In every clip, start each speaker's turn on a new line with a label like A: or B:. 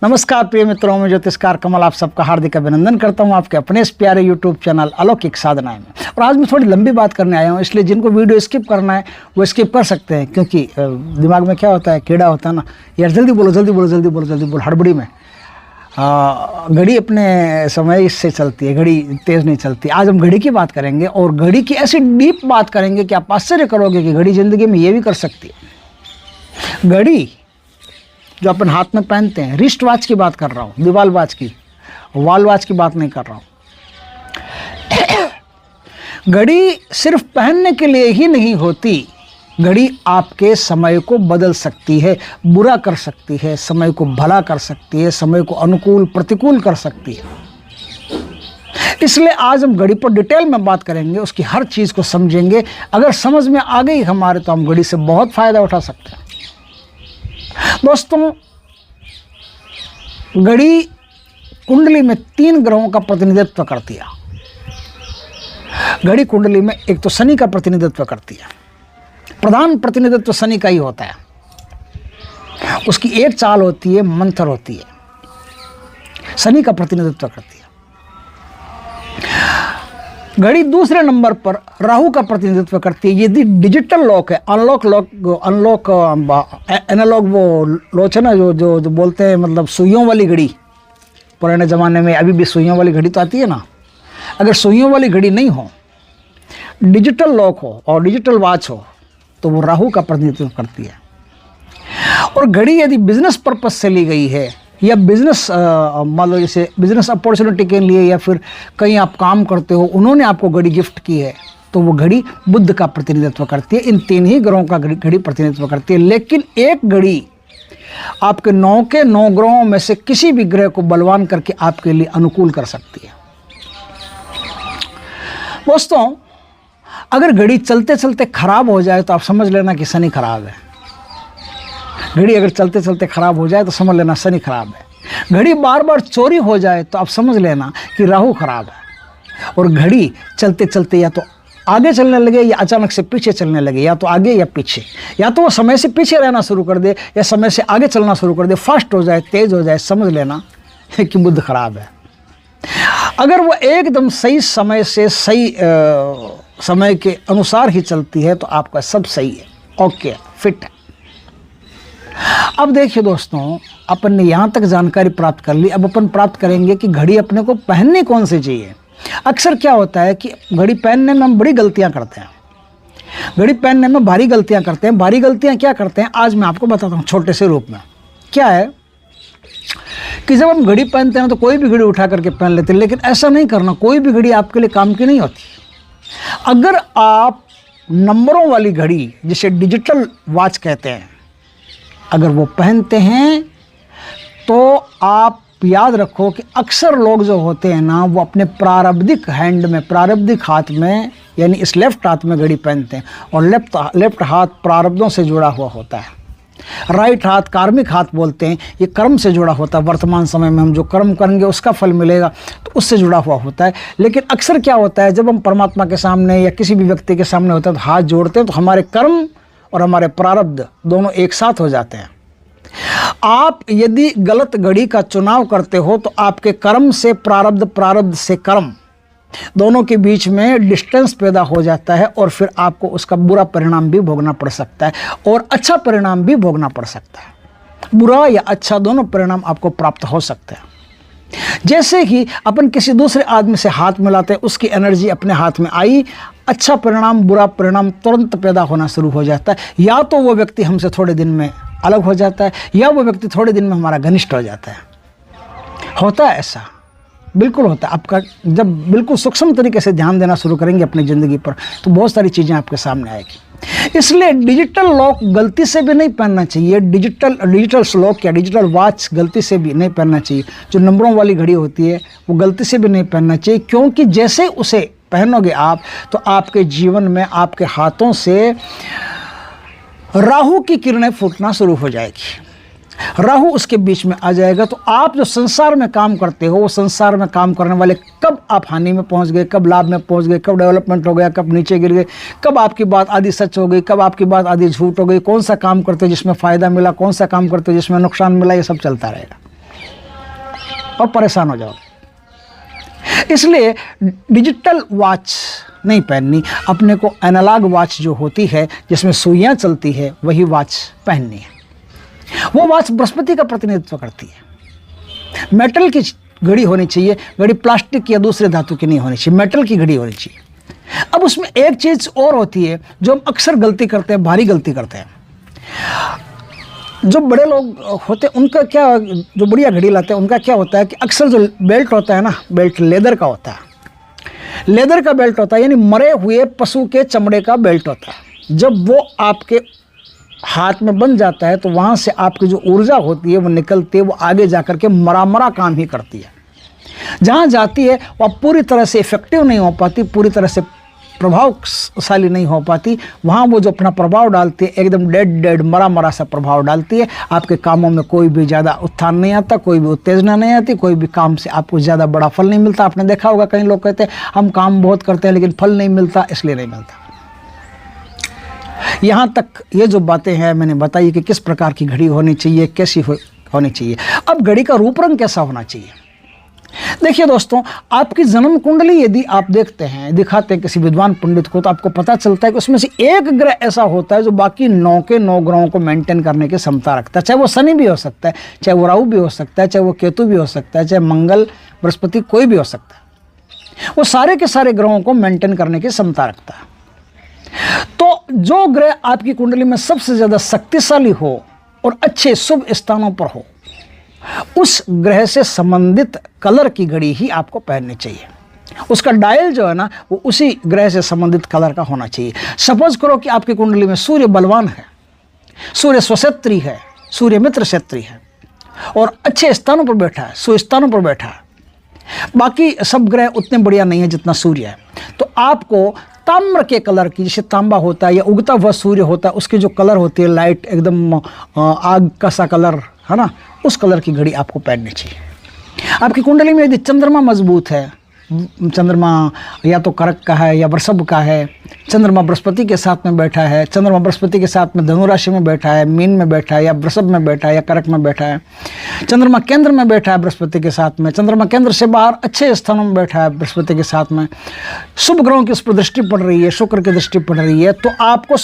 A: नमस्कार प्रिय मित्रों, मैं ज्योतिषकार कमल आप सबका हार्दिक अभिनंदन करता हूं आपके अपने इस प्यारे यूट्यूब चैनल अलौकिक साधनाएं में। और आज मैं थोड़ी लंबी बात करने आया हूं, इसलिए जिनको वीडियो स्किप करना है वो स्किप कर सकते हैं, क्योंकि दिमाग में क्या होता है, कीड़ा होता है ना, यार जल्दी बोलो जल्दी बोलो जल्दी बोलो जल्दी बोलो, हड़बड़ी में घड़ी अपने समय से चलती है, घड़ी तेज़ नहीं चलती। आज हम घड़ी की बात करेंगे और घड़ी की ऐसी डीप बात करेंगे कि आप आश्चर्य करोगे कि घड़ी ज़िंदगी में ये भी कर सकती है। घड़ी जो अपन हाथ में पहनते हैं, रिस्ट वॉच की बात कर रहा हूँ, दीवाल वॉच की, वॉल वॉच की बात नहीं कर रहा हूँ। घड़ी सिर्फ पहनने के लिए ही नहीं होती, घड़ी आपके समय को बदल सकती है, बुरा कर सकती है, समय को भला कर सकती है, समय को अनुकूल प्रतिकूल कर सकती है। इसलिए आज हम घड़ी पर डिटेल में बात करेंगे, उसकी हर चीज़ को समझेंगे। अगर समझ में आ गई हमारे तो हम घड़ी से बहुत फ़ायदा उठा सकते हैं। दोस्तों, घड़ी कुंडली में 3 ग्रहों का प्रतिनिधित्व करती है। घड़ी कुंडली में एक तो शनि का प्रतिनिधित्व करती है, प्रधान प्रतिनिधित्व शनि का ही होता है। उसकी एक चाल होती है, मंथर होती है, शनि का प्रतिनिधित्व करती है। घड़ी दूसरे नंबर पर राहु का प्रतिनिधित्व करती है। यदि डिजिटल लॉक है, अनलॉक एनालॉग वो लॉक है ना, जो बोलते हैं, मतलब सुइयों वाली घड़ी, पुराने ज़माने में, अभी भी सुइयों वाली घड़ी तो आती है ना। अगर सुइयों वाली घड़ी नहीं हो, डिजिटल लॉक हो और डिजिटल वॉच हो, तो वो राहु का प्रतिनिधित्व करती है। और घड़ी यदि बिजनेस पर्पज से ली गई है या बिजनेस, मान लो जैसे बिजनेस अपॉर्चुनिटी के लिए, या फिर कहीं आप काम करते हो, उन्होंने आपको घड़ी गिफ्ट की है, तो वो घड़ी बुध का प्रतिनिधित्व करती है। इन 3 ही ग्रहों का घड़ी प्रतिनिधित्व करती है। लेकिन एक घड़ी आपके 9 के 9 ग्रहों में से किसी भी ग्रह को बलवान करके आपके लिए अनुकूल कर सकती है। दोस्तों, अगर घड़ी चलते चलते खराब हो जाए तो आप समझ लेना कि शनि खराब है। घड़ी अगर चलते चलते खराब हो जाए तो समझ लेना शनि खराब है। घड़ी बार बार चोरी हो जाए तो आप समझ लेना कि राहु खराब है। और घड़ी चलते चलते या तो आगे चलने लगे या अचानक से पीछे चलने लगे, या तो आगे या पीछे, या तो वो समय से पीछे रहना शुरू कर दे या समय से आगे चलना शुरू कर दे, फास्ट हो जाए, तेज हो जाए, समझ लेना कि बुध खराब है। अगर वो एकदम सही समय से सही समय के अनुसार ही चलती है तो आपका सब सही है, ओके, फिट है। अब देखिए दोस्तों, अपन ने यहाँ तक जानकारी प्राप्त कर ली। अब अपन प्राप्त करेंगे कि घड़ी अपने को पहननी कौन सी चाहिए। अक्सर क्या होता है कि घड़ी पहनने में हम बड़ी गलतियाँ करते हैं। घड़ी पहनने में भारी गलतियाँ करते हैं। भारी गलतियाँ क्या करते हैं, आज मैं आपको बताता हूँ छोटे से रूप में। क्या है कि जब हम घड़ी पहनते हैं तो कोई भी घड़ी उठा करके पहन लेते हैं, लेकिन ऐसा नहीं करना। कोई भी घड़ी आपके लिए काम की नहीं होती। अगर आप नंबरों वाली घड़ी, जिसे डिजिटल वॉच कहते हैं, अगर वो पहनते हैं तो आप याद रखो कि अक्सर लोग जो होते हैं ना, वो अपने प्रारब्धिक हैंड में, प्रारब्धिक हाथ में, यानी इस लेफ्ट हाथ में घड़ी पहनते हैं। और लेफ्ट हाथ प्रारब्धों से जुड़ा हुआ होता है। राइट हाथ कार्मिक हाथ बोलते हैं, ये कर्म से जुड़ा होता है। वर्तमान समय में हम जो कर्म करेंगे उसका फल मिलेगा, तो उससे जुड़ा हुआ होता है। लेकिन अक्सर क्या होता है, जब हम परमात्मा के सामने या किसी भी व्यक्ति के सामने होता है तो हाथ जोड़ते हैं, तो हमारे कर्म और हमारे प्रारब्ध दोनों एक साथ हो जाते हैं। आप यदि गलत घड़ी का चुनाव करते हो तो आपके कर्म से प्रारब्ध, प्रारब्ध से कर्म, दोनों के बीच में डिस्टेंस पैदा हो जाता है और फिर आपको उसका बुरा परिणाम भी भोगना पड़ सकता है और अच्छा परिणाम भी भोगना पड़ सकता है। बुरा या अच्छा दोनों परिणाम आपको प्राप्त हो सकते हैं। जैसे कि अपन किसी दूसरे आदमी से हाथ मिलाते हैं, उसकी एनर्जी अपने हाथ में आई, अच्छा परिणाम बुरा परिणाम तुरंत पैदा होना शुरू हो जाता है। या तो वो व्यक्ति हमसे थोड़े दिन में अलग हो जाता है, या वो व्यक्ति थोड़े दिन में हमारा घनिष्ठ हो जाता है। होता है ऐसा, बिल्कुल होता है। आपका जब बिल्कुल सूक्ष्म तरीके से ध्यान देना शुरू करेंगे अपनी ज़िंदगी पर, तो बहुत सारी चीज़ें आपके सामने आएगी। इसलिए डिजिटल लॉक गलती से भी नहीं पहनना चाहिए। डिजिटल लॉक या डिजिटल वॉच गलती से भी नहीं पहनना चाहिए। जो नंबरों वाली घड़ी होती है वो गलती से भी नहीं पहनना चाहिए, क्योंकि जैसे उसे पहनोगे आप, तो आपके जीवन में आपके हाथों से राहु की किरणें फूटना शुरू हो जाएगी। राहु उसके बीच में आ जाएगा, तो आप जो संसार में काम करते हो, वो संसार में काम करने वाले कब आप हानि में पहुंच गए, कब लाभ में पहुंच गए, कब डेवलपमेंट हो गया, कब नीचे गिर गए, कब आपकी बात आधी सच हो गई, कब आपकी बात आधी झूठ हो गई, कौन सा काम करते हो जिसमें फ़ायदा मिला, कौन सा काम करते हो जिसमें नुकसान मिला, ये सब चलता रहेगा। और परेशान हो जाओगे। इसलिए डिजिटल वॉच नहीं पहननी, अपने को एनालॉग वॉच जो होती है जिसमें सुइयां चलती है वही वॉच पहननी है। वो वॉच बृहस्पति का प्रतिनिधित्व करती है। मेटल की घड़ी होनी चाहिए, घड़ी प्लास्टिक या दूसरे धातु की नहीं होनी चाहिए, मेटल की घड़ी होनी चाहिए। अब उसमें एक चीज़ और होती है जो हम अक्सर गलती करते हैं, भारी गलती करते हैं। जो बड़े लोग होते हैं उनका क्या, जो बढ़िया घड़ी लाते हैं उनका क्या होता है कि अक्सर जो बेल्ट होता है ना, बेल्ट लेदर का होता है, लेदर का बेल्ट होता है, यानी मरे हुए पशु के चमड़े का बेल्ट होता है। जब वो आपके हाथ में बन जाता है तो वहाँ से आपकी जो ऊर्जा होती है वो निकलती है, वो आगे जाकर के मरा काम ही करती है। जहाँ जाती है वह पूरी तरह से इफेक्टिव नहीं हो पाती, पूरी तरह से प्रभावशाली नहीं हो पाती। वहाँ वो जो अपना प्रभाव डालती है एकदम डेड मरा सा प्रभाव डालती है। आपके कामों में कोई भी ज़्यादा उत्थान नहीं आता, कोई भी उत्तेजना नहीं आती, कोई भी काम से आपको ज़्यादा बड़ा फल नहीं मिलता। आपने देखा होगा कई लोग कहते हैं हम काम बहुत करते हैं लेकिन फल नहीं मिलता, इसलिए नहीं मिलता। यहाँ तक ये जो बातें हैं मैंने बताई कि किस प्रकार की घड़ी होनी चाहिए, कैसी होनी चाहिए। अब घड़ी का रूप रंग कैसा होना चाहिए। देखिए दोस्तों, आपकी जन्म कुंडली यदि आप देखते हैं, दिखाते हैं किसी विद्वान पंडित को, तो आपको पता चलता है कि उसमें से एक ग्रह ऐसा होता है जो बाकी 9 के 9 ग्रहों को मेंटेन करने की क्षमता रखता है। चाहे वो शनि भी हो सकता है, चाहे वो राहु भी हो सकता है, चाहे वो केतु भी हो सकता है, चाहे मंगल बृहस्पति कोई भी हो सकता है। वो सारे के सारे ग्रहों को मेंटेन करने की क्षमता रखता है। तो जो ग्रह आपकी कुंडली में सबसे ज़्यादा शक्तिशाली हो और अच्छे शुभ स्थानों पर हो, उस ग्रह से संबंधित कलर की घड़ी ही आपको पहननी चाहिए। उसका डायल जो है ना वो उसी ग्रह से संबंधित कलर का होना चाहिए। सपोज करो कि आपकी कुंडली में सूर्य बलवान है, सूर्य स्वक्षेत्री है, सूर्य मित्र क्षेत्री है और अच्छे स्थानों पर बैठा है, सुस्थानों पर बैठा है, बाकी सब ग्रह उतने बढ़िया नहीं है जितना सूर्य है, तो आपको ताम्र के कलर की, जैसे तांबा होता है या उगता हुआ सूर्य होता है उसकी जो कलर होती है लाइट एकदम आग का सा कलर है ना, उस कलर की घड़ी आपको पहननी चाहिए। आपकी कुंडली में यदि चंद्रमा मजबूत है, चंद्रमा या तो कर्क का है या वृषभ का है, चंद्रमा बृहस्पति के साथ में बैठा है, चंद्रमा बृहस्पति के साथ में धनु राशि में बैठा है, मीन में बैठा है या वृषभ में बैठा है या कर्क में बैठा है, चंद्रमा केंद्र में बैठा है बृहस्पति के साथ में, चंद्रमा केंद्र से बाहर अच्छे स्थानों में बैठा है बृहस्पति के साथ में, शुभ ग्रहों की उस पर दृष्टि पड़ रही है, शुक्र की दृष्टि पड़ रही है, तो आपको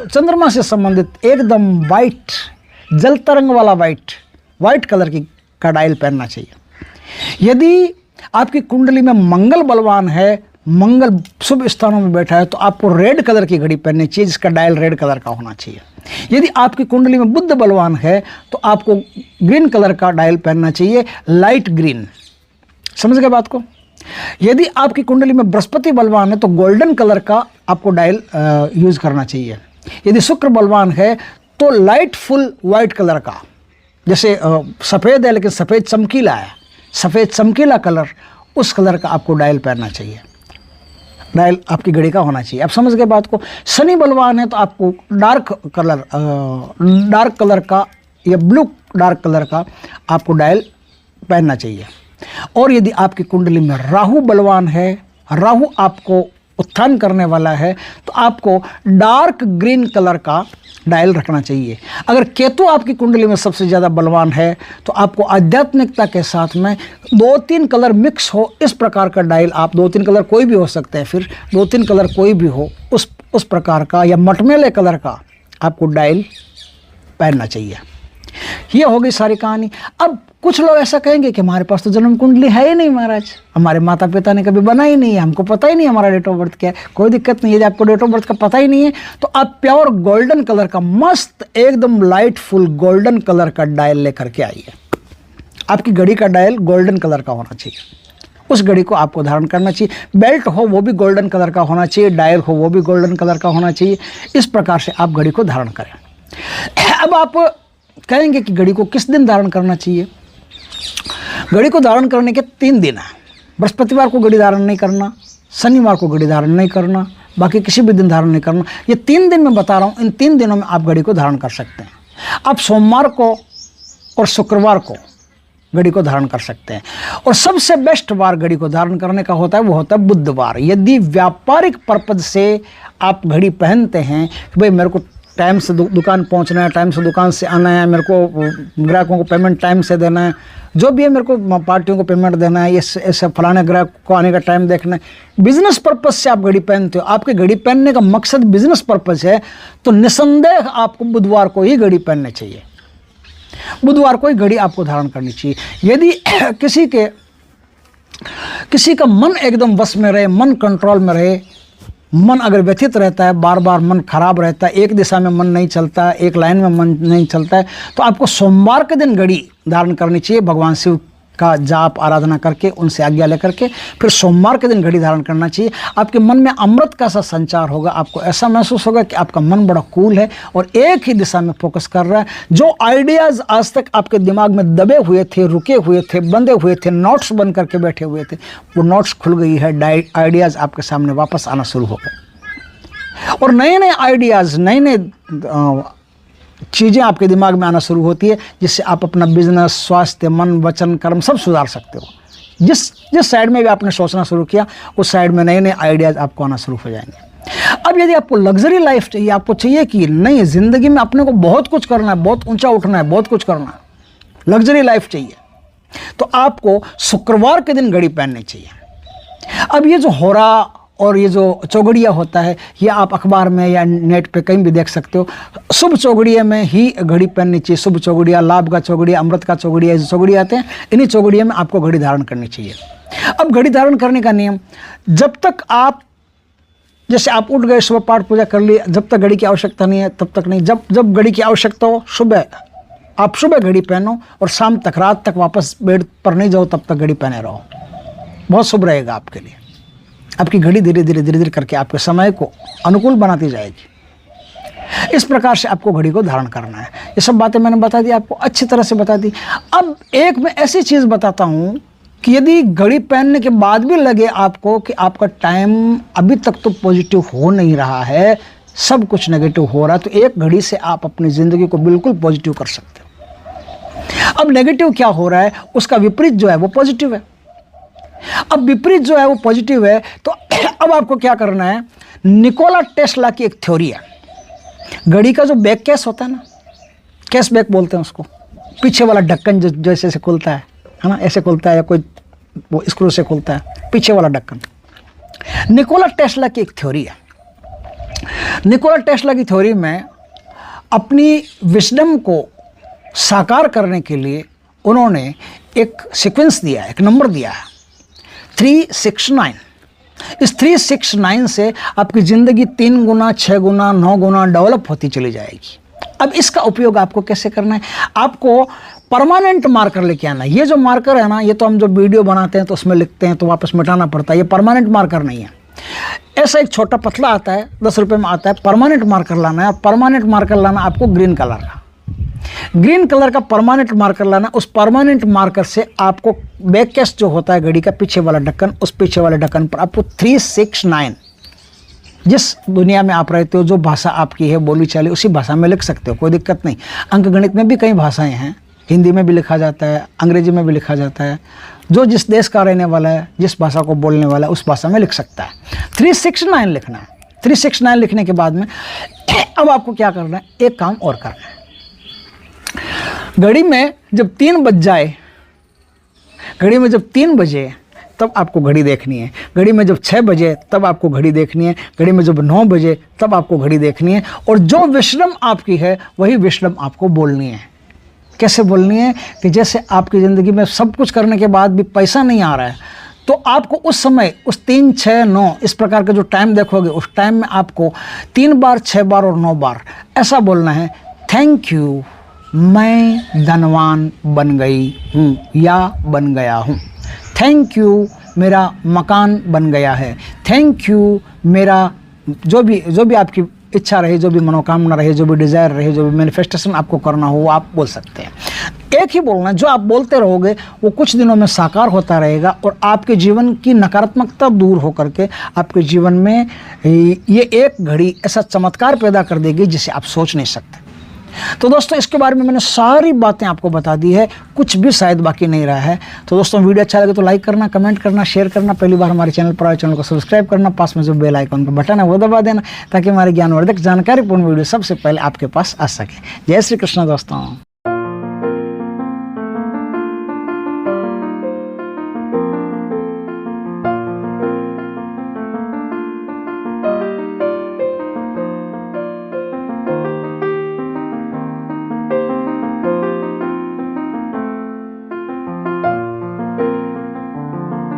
A: चंद्रमा से संबंधित एकदम वाइट, जल तरंग वाला वाइट कलर की का डायल पहनना चाहिए। यदि आपकी कुंडली में मंगल बलवान है, मंगल शुभ स्थानों में बैठा है, तो आपको रेड कलर की घड़ी पहननी चाहिए जिसका डायल रेड कलर का होना चाहिए। यदि आपकी कुंडली में बुध बलवान है तो आपको ग्रीन कलर का डायल पहनना चाहिए, लाइट ग्रीन। समझ गए बात को। यदि आपकी कुंडली में बृहस्पति बलवान है तो गोल्डन कलर का आपको डायल यूज करना चाहिए। यदि शुक्र बलवान है तो लाइट फुल वाइट कलर का, जैसे सफ़ेद है लेकिन सफ़ेद चमकीला है, सफ़ेद चमकीला कलर, उस कलर का आपको डायल पहनना चाहिए, डायल आपकी घड़ी का होना चाहिए। आप समझ गए बात को। शनि बलवान है तो आपको डार्क कलर का या ब्लू डार्क कलर का आपको डायल पहनना चाहिए। और यदि आपकी कुंडली में राहु बलवान है, राहु आपको उत्थान करने वाला है, तो आपको डार्क ग्रीन कलर का डायल रखना चाहिए। अगर केतु आपकी कुंडली में सबसे ज़्यादा बलवान है तो आपको आध्यात्मिकता के साथ में 2-3 कलर मिक्स हो इस प्रकार का डायल, आप 2-3 कलर कोई भी हो सकते हैं, फिर 2-3 कलर कोई भी हो उस प्रकार का या मटमेले कलर का आपको डायल पहनना चाहिए। ये हो गई सारी कहानी। अब कुछ लोग ऐसा कहेंगे कि हमारे पास तो जन्म कुंडली है ही नहीं महाराज, हमारे माता पिता ने कभी बना ही नहीं है, हमको पता ही नहीं हमारा डेट ऑफ बर्थ क्या है। कोई दिक्कत नहीं है, यदि आपको डेट ऑफ बर्थ का पता ही नहीं है तो आप प्योर गोल्डन कलर का, मस्त एकदम लाइट फुल गोल्डन कलर का डायल लेकर के आइए। आपकी घड़ी का डायल गोल्डन कलर का होना चाहिए, उस घड़ी को आपको धारण करना चाहिए। बेल्ट हो वो भी गोल्डन कलर का होना चाहिए, डायल हो वो भी गोल्डन कलर का होना चाहिए। इस प्रकार से आप घड़ी को धारण करें। अब आप कहेंगे कि घड़ी को किस दिन धारण करना चाहिए। घड़ी को धारण करने के 3 दिन है। बृहस्पतिवार को घड़ी धारण नहीं करना, शनिवार को घड़ी धारण नहीं करना, बाकी किसी भी दिन धारण नहीं करना। ये 3 दिन मैं बता रहा हूँ, इन 3 दिनों में आप घड़ी को धारण कर सकते हैं। आप सोमवार को और शुक्रवार को घड़ी को धारण कर सकते हैं। और सबसे बेस्ट वार घड़ी को धारण करने का होता है वो होता है बुधवार। यदि व्यापारिक पर्पज से आप घड़ी पहनते हैं कि भाई मेरे को टाइम से दुकान पहुंचना है, टाइम से दुकान से आना है, मेरे को ग्राहकों को पेमेंट टाइम से देना है, जो भी है मेरे को पार्टियों को पेमेंट देना है, ये ऐसे फलाने ग्राहक को आने का टाइम देखना है। बिजनेस पर्पज से आप घड़ी पहनते हो, आपके घड़ी पहनने का मकसद बिजनेस पर्पज है, तो निसंदेह आपको बुधवार को ही घड़ी पहननी चाहिए, बुधवार को ही घड़ी आपको धारण करनी चाहिए। यदि किसी का मन एकदम वश में रहे, मन कंट्रोल में रहे, मन अगर व्यथित रहता है, बार बार मन खराब रहता है, एक दिशा में मन नहीं चलता, एक लाइन में मन नहीं चलता है, तो आपको सोमवार के दिन घड़ी धारण करनी चाहिए। भगवान शिव का जाप आराधना करके, उनसे आज्ञा लेकर के फिर सोमवार के दिन घड़ी धारण करना चाहिए। आपके मन में अमृत का सा संचार होगा, आपको ऐसा महसूस होगा कि आपका मन बड़ा कूल है और एक ही दिशा में फोकस कर रहा है। जो आइडियाज़ आज तक आपके दिमाग में दबे हुए थे, रुके हुए थे, बंधे हुए थे, नोट्स बन करके बैठे हुए थे, वो नोट्स खुल गई है, आइडियाज़ आपके सामने वापस आना शुरू हो गए और नए नए आइडियाज़, नए नए चीज़ें आपके दिमाग में आना शुरू होती है, जिससे आप अपना बिजनेस, स्वास्थ्य, मन, वचन, कर्म सब सुधार सकते हो। जिस साइड में भी आपने सोचना शुरू किया, उस साइड में नए नए आइडियाज़ आपको आना शुरू हो जाएंगे। अब यदि आपको लग्जरी लाइफ चाहिए, आपको चाहिए कि नहीं ज़िंदगी में अपने को बहुत कुछ करना है, बहुत ऊंचा उठना है, बहुत कुछ करना है, लग्जरी लाइफ चाहिए, तो आपको शुक्रवार के दिन घड़ी पहननी चाहिए। अब ये जो हो रहा और ये जो चौगड़िया होता है, ये आप अखबार में या नेट पे कहीं भी देख सकते हो। शुभ चौगड़िया में ही घड़ी पहननी चाहिए। शुभ चौगड़िया, लाभ का चौगड़िया, अमृत का चौगड़िया, जो चौगड़िया आते हैं, इन्हीं चौगड़िया में आपको घड़ी धारण करनी चाहिए। अब घड़ी धारण करने का नियम, जब तक आप, जैसे आप उठ गए, सुबह पाठ पूजा कर लिए, जब तक घड़ी की आवश्यकता नहीं है तब तक नहीं। जब घड़ी की आवश्यकता हो, आप सुबह घड़ी पहनो और शाम तक, रात तक वापस बेड पर नहीं जाओ, तब तक घड़ी पहने रहो, बहुत शुभ रहेगा आपके लिए। आपकी घड़ी धीरे धीरे करके आपके समय को अनुकूल बनाती जाएगी। इस प्रकार से आपको घड़ी को धारण करना है। ये सब बातें मैंने बता दी, आपको अच्छी तरह से बता दी। अब एक मैं ऐसी चीज़ बताता हूँ कि यदि घड़ी पहनने के बाद भी लगे आपको कि आपका टाइम अभी तक तो पॉजिटिव हो नहीं रहा है, सब कुछ नेगेटिव हो रहा है, तो एक घड़ी से आप अपनी ज़िंदगी को बिल्कुल पॉजिटिव कर सकते हो। अब नेगेटिव क्या हो रहा है, उसका विपरीत जो है वो पॉजिटिव है। अब विपरीत जो है वो पॉजिटिव है, तो अब आपको क्या करना है। निकोला टेस्ला की एक थ्योरी है। घड़ी का जो बैक केस होता है ना, केस बैक बोलते हैं उसको, पीछे वाला ढक्कन जैसे ऐसे खुलता है ना, ऐसे खुलता है, या कोई वो स्क्रू से खुलता है, पीछे वाला ढक्कन। निकोला टेस्ला की एक थ्योरी है। निकोला टेस्ला की थ्योरी में अपनी विजडम को साकार करने के लिए उन्होंने एक सीक्वेंस दिया है, एक नंबर दिया है, 369। इस 369 से आपकी ज़िंदगी 3 गुना, 6 गुना, 9 गुना डेवलप होती चली जाएगी। अब इसका उपयोग आपको कैसे करना है, आपको परमानेंट मार्कर लेके आना है। ये जो मार्कर है ना, ये तो हम जो वीडियो बनाते हैं तो उसमें लिखते हैं तो वापस मिटाना पड़ता है, ये परमानेंट मार्कर नहीं है। ऐसा एक छोटा पतला आता है, 10 रुपये में आता है, परमानेंट मार्कर लाना है। परमानेंट मार्कर लाना आपको ग्रीन कलर का, ग्रीन कलर का परमानेंट मार्कर लाना। उस परमानेंट मार्कर से आपको बैक केस जो होता है घड़ी का, पीछे वाला ढक्कन, उस पीछे वाले ढक्कन पर आपको 369, जिस दुनिया में आप रहते हो, जो भाषा आपकी है, बोली चाली, उसी भाषा में लिख सकते हो, कोई दिक्कत नहीं। अंक गणित में भी कई भाषाएं हैं, हिंदी में भी लिखा जाता है, अंग्रेजी में भी लिखा जाता है। जो जिस देश का रहने वाला है, जिस भाषा को बोलने वाला है, उस भाषा में लिख सकता है। 369 लिखना है। 369 लिखने के बाद में अब आपको क्या करना है, एक काम और करना है। घड़ी में जब 3 बज जाए, घड़ी में जब 3 बजे तब आपको घड़ी देखनी है। घड़ी में जब 6 बजे तब आपको घड़ी देखनी है। घड़ी में जब 9 बजे तब आपको घड़ी देखनी है। और जो विश्रम आपकी है वही विश्रम आपको बोलनी है। कैसे बोलनी है कि जैसे आपकी ज़िंदगी में सब कुछ करने के बाद भी पैसा नहीं आ रहा है, तो आपको उस समय, उस 3, 6, 9 इस प्रकार का जो टाइम देखोगे, उस टाइम में आपको 3 बार, 6 बार और 9 बार ऐसा बोलना है, थैंक यू, मैं धनवान बन गई हूँ या बन गया हूँ। थैंक यू, मेरा मकान बन गया है। थैंक यू, मेरा जो भी आपकी इच्छा रहे, जो भी मनोकामना रहे, जो भी डिज़ायर रहे, जो भी मैनिफेस्टेशन आपको करना हो, वो आप बोल सकते हैं। एक ही बोलना, जो आप बोलते रहोगे वो कुछ दिनों में साकार होता रहेगा और आपके जीवन की नकारात्मकता दूर होकर के आपके जीवन में ये एक घड़ी ऐसा चमत्कार पैदा कर देगी जिसे आप सोच नहीं सकते। तो दोस्तों इसके बारे में मैंने सारी बातें आपको बता दी है, कुछ भी शायद बाकी नहीं रहा है। तो दोस्तों वीडियो अच्छा लगे तो लाइक करना, कमेंट करना, शेयर करना, पहली बार हमारे चैनल पर आए चैनल को सब्सक्राइब करना, पास में जो बेल आइकन का बटन है वो दबा देना ताकि हमारे ज्ञानवर्धक जानकारीपूर्ण वीडियो सबसे पहले आपके पास आ सके। जय श्री कृष्ण दोस्तों।